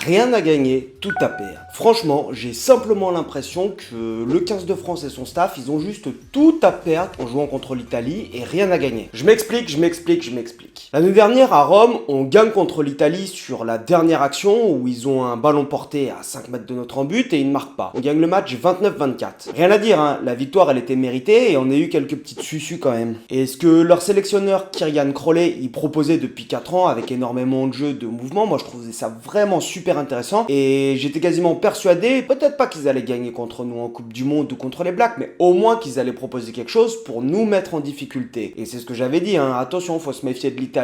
Rien à gagner, tout à perdre. Franchement, j'ai simplement l'impression que le 15 de France et son staff, ils ont juste tout à perdre en jouant contre l'Italie et rien à gagner. Je m'explique. L'année dernière à Rome, on gagne contre l'Italie sur la dernière action où ils ont un ballon porté à 5 mètres de notre en but et ils ne marquent pas. On gagne le match 29-24. Rien à dire, hein, la victoire elle était méritée et on a eu quelques petites suçus quand même. Et ce que leur sélectionneur Kyrian Crowley il proposait depuis 4 ans avec énormément de jeux, de mouvements, moi je trouvais ça vraiment super intéressant et j'étais quasiment persuadé, peut-être pas qu'ils allaient gagner contre nous en Coupe du Monde ou contre les Blacks, mais au moins qu'ils allaient proposer quelque chose pour nous mettre en difficulté. Et c'est ce que j'avais dit, hein, attention, faut se méfier de l'Italie.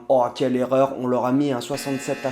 Oh quelle erreur, on leur a mis un 60 à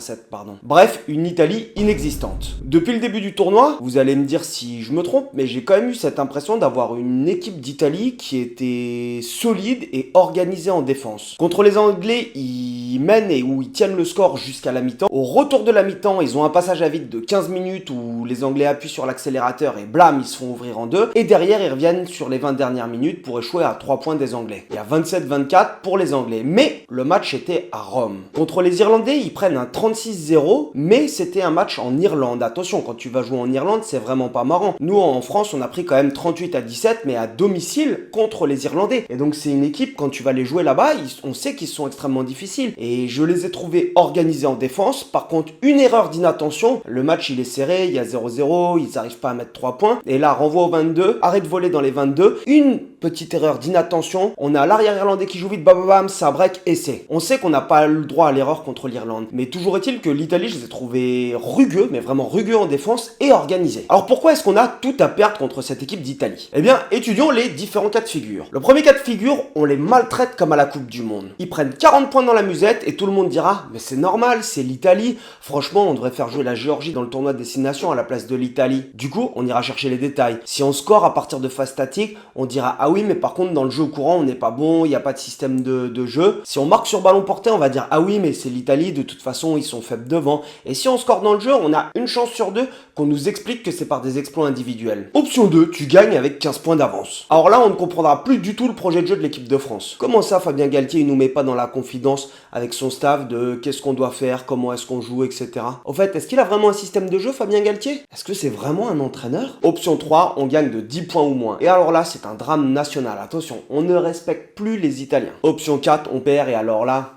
7, pardon. Bref, une Italie inexistante. Depuis le début du tournoi, vous allez me dire si je me trompe, mais j'ai quand même eu cette impression d'avoir une équipe d'Italie qui était solide et organisée en défense. Contre les Anglais, ils mènent et où ils tiennent le score jusqu'à la mi-temps. Au retour de la mi-temps, ils ont un passage à vide de 15 minutes où les Anglais appuient sur l'accélérateur et blam, ils se font ouvrir en deux. Et derrière, ils reviennent sur les 20 dernières minutes pour échouer à 3 points des Anglais. Il y a 27-24 pour les Anglais. Mais le match était à Rome. Contre les Irlandais, ils prennent un 36-0, mais c'était un match en Irlande. Attention, quand tu vas jouer en Irlande, c'est vraiment pas marrant. Nous, en France, on a pris quand même 38-17, mais à domicile contre les Irlandais. Et donc, c'est une équipe, quand tu vas les jouer là-bas, on sait qu'ils sont extrêmement difficiles. Et je les ai trouvés organisés en défense. Par contre, une erreur d'inattention. Le match, il est serré, il y a 0-0, ils n'arrivent pas à mettre 3 points. Et là, renvoi au 22, arrête de voler dans les 22. Une petite erreur d'inattention. On a l'arrière irlandais qui joue vite, bam, ça break, essai. On sait qu'on n'a pas le droit à l'erreur contre l'Irlande. Mais toujours est-il que l'Italie, je les ai trouvés rugueux, mais vraiment rugueux en défense et organisés. Alors pourquoi est-ce qu'on a tout à perdre contre cette équipe d'Italie? Eh bien, étudions les différents cas de figure. Le premier cas de figure, on les maltraite comme à la Coupe du Monde. Ils prennent 40 points dans la musette et tout le monde dira « Mais c'est normal, c'est l'Italie. Franchement, on devrait faire jouer la Géorgie dans le tournoi de destination à la place de l'Italie. » Du coup, on ira chercher les détails. Si on score à partir de phases statiques, on dira « Ah oui, mais par contre, dans le jeu au courant, on n'est pas bon, il n'y a pas de système de jeu. » Si on marque sur ballon porté, on va dire « Ah oui, mais c'est l'Italie, de toute façon, ils sont faibles devant. » Et si on score dans le jeu, on a une chance sur deux qu'on nous explique que c'est par des exploits individuels. Option 2, tu gagnes avec 15 points d'avance. Alors là, on ne comprendra plus du tout le projet de jeu de l'équipe de France. Comment ça, Fabien Galtier, il nous met pas dans la confidence avec son staff de qu'est-ce qu'on doit faire, comment est-ce qu'on joue, etc. Au fait, est-ce qu'il a vraiment un système de jeu, Fabien Galtier? Est-ce que c'est vraiment un entraîneur? Option 3, on gagne de 10 points ou moins. Et alors là, c'est un drame national. Attention, on ne respecte plus les Italiens. Option 4, on perd et alors là...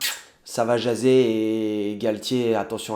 ça va jaser et Galtier, attention.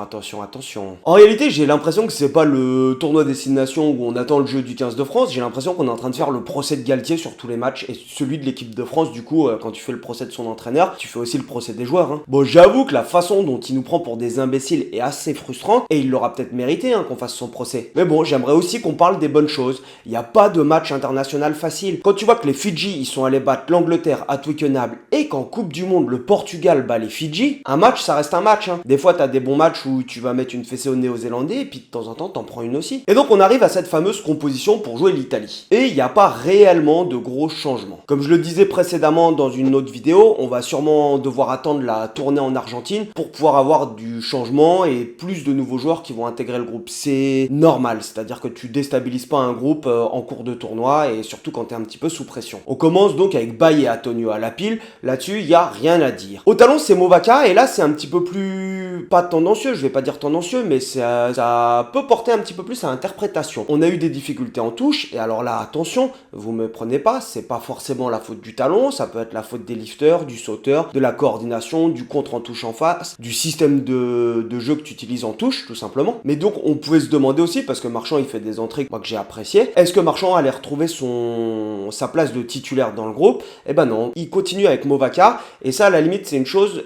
En réalité, j'ai l'impression que c'est pas le tournoi destination où on attend le jeu du 15 de France, j'ai l'impression qu'on est en train de faire le procès de Galtier sur tous les matchs et celui de l'équipe de France, du coup, quand tu fais le procès de son entraîneur, tu fais aussi le procès des joueurs. Hein. Bon, j'avoue que la façon dont il nous prend pour des imbéciles est assez frustrante et il l'aura peut-être mérité qu'on fasse son procès. Mais bon, j'aimerais aussi qu'on parle des bonnes choses. Il n'y a pas de match international facile. Quand tu vois que les Fidji, ils sont allés battre l'Angleterre à Twickenham et qu'en Coupe du Monde, le Portugal bat les Fidji, un match, ça reste un match. Hein. Des fois, t'as des bons matchs où tu vas mettre une fessée aux Néo-Zélandais et puis de temps en temps, t'en prends une aussi. Et donc, on arrive à cette fameuse composition pour jouer l'Italie. Et il n'y a pas réellement de gros changements. Comme je le disais précédemment dans une autre vidéo, on va sûrement devoir attendre la tournée en Argentine pour pouvoir avoir du changement et plus de nouveaux joueurs qui vont intégrer le groupe. C'est normal, c'est-à-dire que tu déstabilises pas un groupe en cours de tournoi et surtout quand t'es un petit peu sous pression. On commence donc avec Baye et Antonio à la pile. Là-dessus, il n'y a rien à dire. Au talon, c'est Movaka. Et là, c'est un petit peu plus... pas tendancieux, je vais pas dire tendancieux, mais ça peut porter un petit peu plus à interprétation. On a eu des difficultés en touche, et alors là, attention, vous me prenez pas, c'est pas forcément la faute du talon, ça peut être la faute des lifters, du sauteur, de la coordination, du contre en touche en face, du système de jeu que tu utilises en touche, tout simplement. Mais donc, on pouvait se demander aussi, parce que Marchand, il fait des entrées moi, que j'ai appréciées, est-ce que Marchand allait retrouver sa place de titulaire dans le groupe? Eh ben non, il continue avec Movaka, et ça, à la limite, c'est une chose...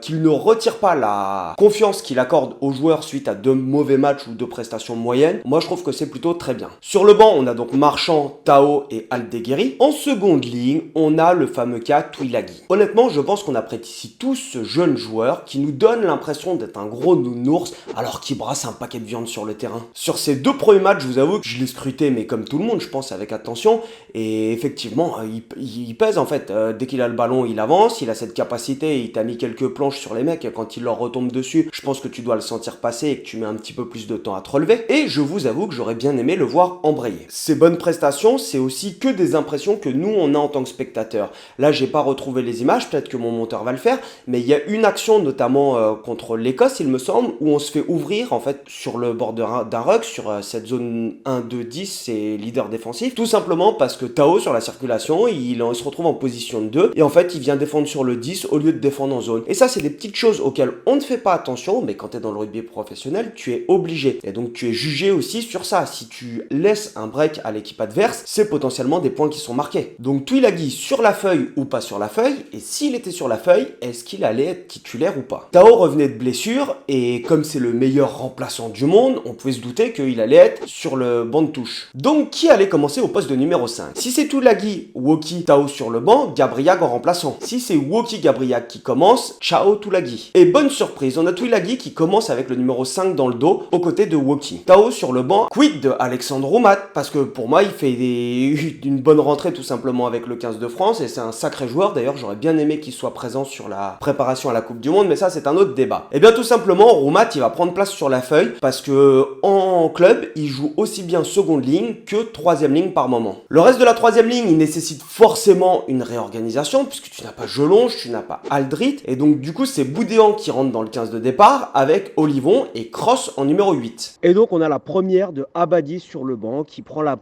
qu'il ne retire pas la confiance qu'il accorde aux joueurs suite à de mauvais matchs ou de prestations moyennes, moi je trouve que c'est plutôt très bien. Sur le banc, on a donc Marchand, Tao et Aldeguerri. En seconde ligne, on a le fameux cas Tuilagi. Honnêtement, je pense qu'on apprécie tous ce jeune joueur qui nous donne l'impression d'être un gros nounours alors qu'il brasse un paquet de viande sur le terrain. Sur ces 2 premiers matchs, je vous avoue que je l'ai scruté, mais comme tout le monde, je pense, avec attention, et effectivement, il pèse en fait. Dès qu'il a le ballon, il avance, il a cette capacité, il t'a mis quelques planche sur les mecs. Quand il leur retombe dessus, je pense que tu dois le sentir passer et que tu mets un petit peu plus de temps à te relever. Et je vous avoue que j'aurais bien aimé le voir embrayer. Ces bonnes prestations, c'est aussi que des impressions que nous, on a en tant que spectateurs. Là, j'ai pas retrouvé les images, peut-être que mon monteur va le faire, mais il y a une action, notamment contre l'Écosse, il me semble, où on se fait ouvrir, en fait, sur le bord d'un ruck, sur cette zone 1-2-10, c'est leader défensif, tout simplement parce que Tao, sur la circulation, il se retrouve en position de 2, et en fait, il vient défendre sur le 10 au lieu de défendre en zone. Et ça, c'est des petites choses auxquelles on ne fait pas attention, mais quand tu es dans le rugby professionnel, tu es obligé. Et donc, tu es jugé aussi sur ça. Si tu laisses un break à l'équipe adverse, c'est potentiellement des points qui sont marqués. Donc, Tuilagi sur la feuille ou pas sur la feuille, et s'il était sur la feuille, est-ce qu'il allait être titulaire ou pas? Tao revenait de blessure, et comme c'est le meilleur remplaçant du monde, on pouvait se douter qu'il allait être sur le banc de touche. Donc, qui allait commencer au poste de numéro 5? Si c'est Tuilagi, Woki, Tao sur le banc, Gabriag en remplaçant. Si c'est Woki, Gabriag qui commence, ciao Tuilagi. Et bonne surprise, on a Tuilagi qui commence avec le numéro 5 dans le dos, aux côtés de Woki. Tao sur le banc, quid de Alexandre Roumat, parce que pour moi, il fait une bonne rentrée tout simplement avec le 15 de France, et c'est un sacré joueur. D'ailleurs, j'aurais bien aimé qu'il soit présent sur la préparation à la Coupe du Monde, mais ça, c'est un autre débat. Et bien, tout simplement, Roumat, il va prendre place sur la feuille, parce que en club, il joue aussi bien seconde ligne que troisième ligne par moment. Le reste de la troisième ligne, il nécessite forcément une réorganisation, puisque tu n'as pas Jelonge, tu n'as pas Aldrit, et donc du coup, c'est Boudéan qui rentre dans le 15 de départ, avec Olivon et Cross en numéro 8. Et donc, on a la première de Abadi sur le banc, qui prend la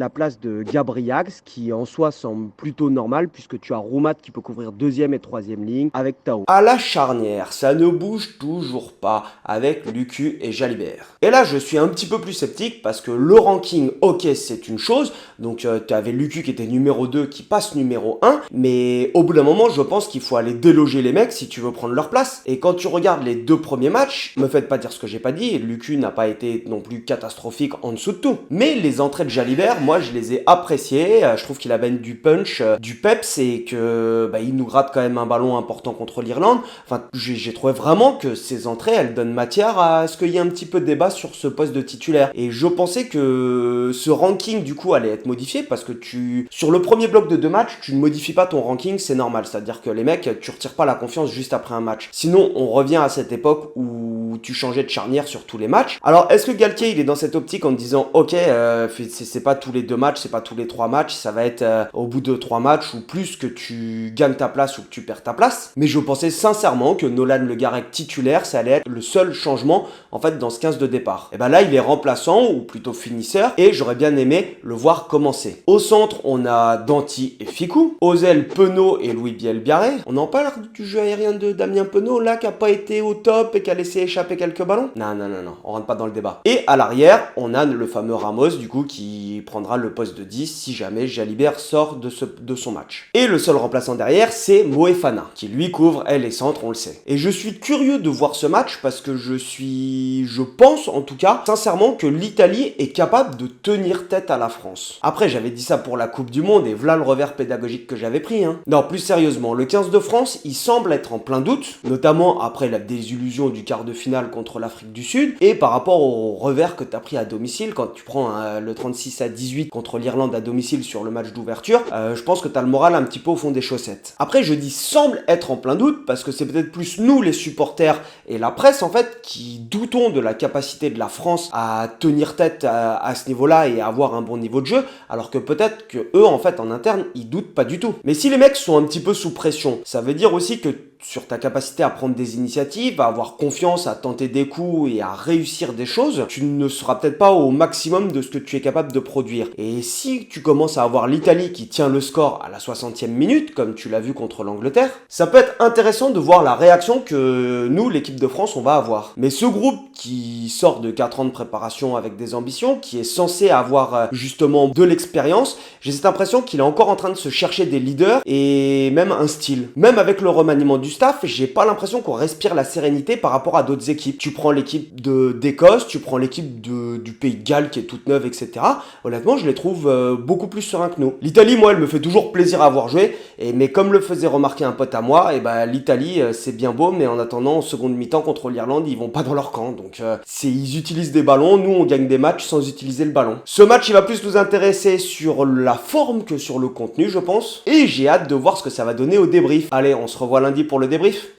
place de Gabriax, qui en soi semble plutôt normal, puisque tu as Roumat qui peut couvrir deuxième et troisième ligne, avec Tao. À la charnière, ça ne bouge toujours pas, avec Lucu et Jalibert. Et là, je suis un petit peu plus sceptique, parce que le ranking, ok, c'est une chose, donc tu avais Lucu qui était numéro 2, qui passe numéro 1, mais au bout d'un moment, je pense qu'il faut aller déloger les mecs si tu veux prendre leur place. Et quand tu regardes les deux premiers matchs, me faites pas dire ce que j'ai pas dit, Lucu n'a pas été non plus catastrophique en dessous de tout. Mais les entrées de Jalibert, moi je les ai appréciées, je trouve qu'il amène du punch, du peps, et que il nous gratte quand même un ballon important contre l'Irlande. Enfin, j'ai trouvé vraiment que ces entrées, elles donnent matière à ce qu'il y ait un petit peu de débat sur ce poste de titulaire. Et je pensais que ce ranking du coup allait être modifié, parce que sur le premier bloc de 2 matchs, tu ne modifies pas ton ranking, c'est normal. C'est-à-dire que les mecs, tu retires pas la confiance juste après un match. Sinon, on revient à cette époque où tu changeais de charnière sur tous les matchs. Alors, est-ce que Galtier, il est dans cette optique en disant, ok, c'est pas tous les 2 matchs, c'est pas tous les 3 matchs, ça va être au bout de 3 matchs ou plus que tu gagnes ta place ou que tu perds ta place. Mais je pensais sincèrement que Nolan Le Garec titulaire, ça allait être le seul changement, en fait, dans ce 15 de départ. Et ben là, il est remplaçant, ou plutôt finisseur, et j'aurais bien aimé le voir commencer. Au centre, on a Danty et Ficou. Aux ailes, Penaud et Louis Biel-Biarré. On en parle du jeu aérien de Damien Penaud, là, qui a pas été au top et qui a laissé échapper quelques ballons? Non, on rentre pas dans le débat. Et à l'arrière, on a le fameux Ramos, du coup, qui prendra le poste de 10 si jamais Jalibert sort de son match. Et le seul remplaçant derrière, c'est Moefana, qui lui couvre les centres, on le sait. Et je suis curieux de voir ce match, parce que je pense, en tout cas, sincèrement, que l'Italie est capable de tenir tête à la France. Après, j'avais dit ça pour la Coupe du Monde, et voilà le revers pédagogique que j'avais pris. Non, plus sérieusement, le 15 de France, il semble être en plein doute, notamment après la désillusion du quart de finale contre l'Afrique du Sud, et par rapport au revers que t'as pris à domicile, quand tu prends le 36-18 contre l'Irlande à domicile sur le match d'ouverture, je pense que t'as le moral un petit peu au fond des chaussettes. Après, je dis semble être en plein doute, parce que c'est peut-être plus nous, les supporters, et la presse, en fait, qui doutons de la capacité de la France à tenir tête à ce niveau-là et à avoir un bon niveau de jeu, alors que peut-être que eux, en fait, en interne, ils doutent pas du tout. Mais si les mecs sont un petit peu sous pression, ça veut dire aussi que sur ta capacité à prendre des initiatives, à avoir confiance, à tenter des coups et à réussir des choses, tu ne seras peut-être pas au maximum de ce que tu es capable de produire. Et si tu commences à avoir l'Italie qui tient le score à la 60e minute, comme tu l'as vu contre l'Angleterre, ça peut être intéressant de voir la réaction que nous, l'équipe de France, on va avoir. Mais ce groupe qui sort de 4 ans de préparation avec des ambitions, qui est censé avoir justement de l'expérience, j'ai cette impression qu'il est encore en train de se chercher des leaders et même un style. Même avec le remaniement du staff, j'ai pas l'impression qu'on respire la sérénité par rapport à d'autres équipes. Tu prends l'équipe d'Écosse, tu prends l'équipe du Pays de Galles qui est toute neuve, etc. Honnêtement, je les trouve beaucoup plus sereins que nous. L'Italie, moi, elle me fait toujours plaisir à voir jouer, mais comme le faisait remarquer un pote à moi, l'Italie, c'est bien beau, mais en attendant, en seconde mi-temps contre l'Irlande, ils vont pas dans leur camp. Donc, ils utilisent des ballons, nous, on gagne des matchs sans utiliser le ballon. Ce match, il va plus nous intéresser sur la forme que sur le contenu, je pense. Et j'ai hâte de voir ce que ça va donner au débrief. Allez, on se revoit lundi pour le débrief.